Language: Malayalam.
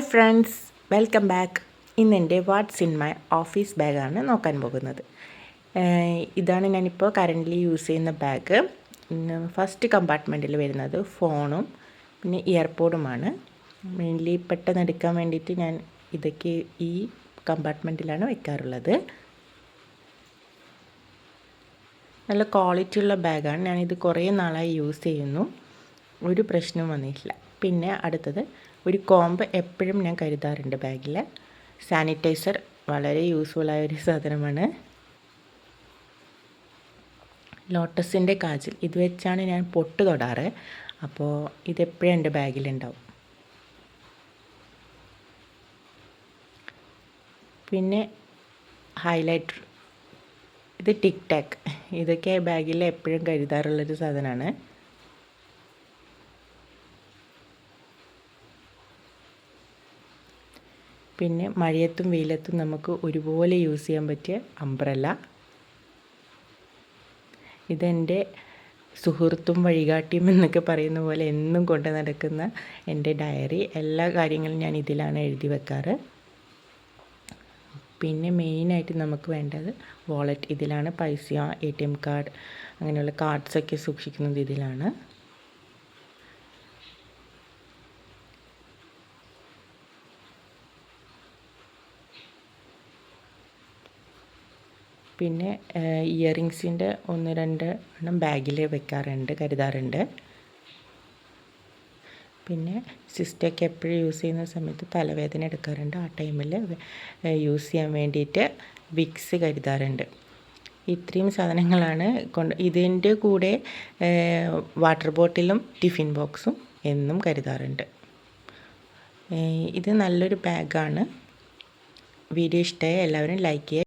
Hi friends, welcome back. ഇന്നെൻ്റെ വാട്ട്സ് ഇൻ മൈ ഓഫീസ് ബാഗാണ് നോക്കാൻ പോകുന്നത്. ഇതാണ് ഞാനിപ്പോൾ കറൻ്റ്ലി യൂസ് ചെയ്യുന്ന ബാഗ്. ഫസ്റ്റ് കമ്പാർട്ട്മെൻറ്റിൽ വരുന്നത് ഫോണും പിന്നെ ഇയർപോഡുമാണ്. മെയിൻലി പെട്ടെന്ന് എടുക്കാൻ വേണ്ടിയിട്ട് ഞാൻ ഇതൊക്കെ ഈ കമ്പാർട്ട്മെൻറ്റിലാണ് വയ്ക്കാറുള്ളത്. നല്ല ക്വാളിറ്റിയുള്ള ബാഗാണ്. ഞാനിത് കുറേ നാളായി യൂസ് ചെയ്യുന്നു, ഒരു പ്രശ്നവും വന്നിട്ടില്ല. പിന്നെ അടുത്തത് ഒരു കോമ്പ് എപ്പോഴും ഞാൻ കരുതാറുണ്ട് ബാഗിൽ. സാനിറ്റൈസർ വളരെ യൂസ്ഫുള്ളായ ഒരു സാധനമാണ്. ലോട്ടസിൻ്റെ കാജിൽ ഇത് വെച്ചാണ് ഞാൻ പൊട്ട് തൊടാറ്. അപ്പോൾ ഇതെപ്പോഴും എൻ്റെ ബാഗിലുണ്ടാവും. പിന്നെ ഹൈലൈറ്റർ, ഇത് ടിക് ടാക്ക്, ഇതൊക്കെ ബാഗിൽ എപ്പോഴും കരുതാറുള്ളൊരു സാധനമാണ്. പിന്നെ മഴയത്തും വെയിലത്തും നമുക്ക് ഒരുപോലെ യൂസ് ചെയ്യാൻ പറ്റിയ അംബ്രല്ല. ഇതെൻ്റെ സുഹൃത്തും വഴികാട്ടിയും എന്നൊക്കെ പറയുന്ന പോലെ എന്നും കൊണ്ട് നടക്കുന്ന എൻ്റെ ഡയറി. എല്ലാ കാര്യങ്ങളും ഞാൻ ഇതിലാണ് എഴുതി വെക്കാറ്. പിന്നെ മെയിനായിട്ട് നമുക്ക് വേണ്ടത് വാളറ്റ്. ഇതിലാണ് പൈസ, ATM കാർഡ്, അങ്ങനെയുള്ള കാർഡ്സൊക്കെ സൂക്ഷിക്കുന്നത് ഇതിലാണ്. പിന്നെ ഇയറിങ്സിൻ്റെ 1-2 എണ്ണം ബാഗിൽ വെക്കാറുണ്ട്, കരുതാറുണ്ട്. പിന്നെ സിസ്റ്റൊക്കെ എപ്പോഴും യൂസ് ചെയ്യുന്ന സമയത്ത് തലവേദന എടുക്കാറുണ്ട്. ആ ടൈമിൽ യൂസ് ചെയ്യാൻ വേണ്ടിയിട്ട് വിക്സ് കരുതാറുണ്ട്. ഇത്രയും സാധനങ്ങളാണ് ഇതിൻ്റെ കൂടെ വാട്ടർ ബോട്ടിലും ടിഫിൻ ബോക്സും എന്നും കരുതാറുണ്ട്. ഇത് നല്ലൊരു ബാഗാണ്. വീഡിയോ ഇഷ്ടമായ എല്ലാവരും ലൈക്ക് ചെയ്യുക.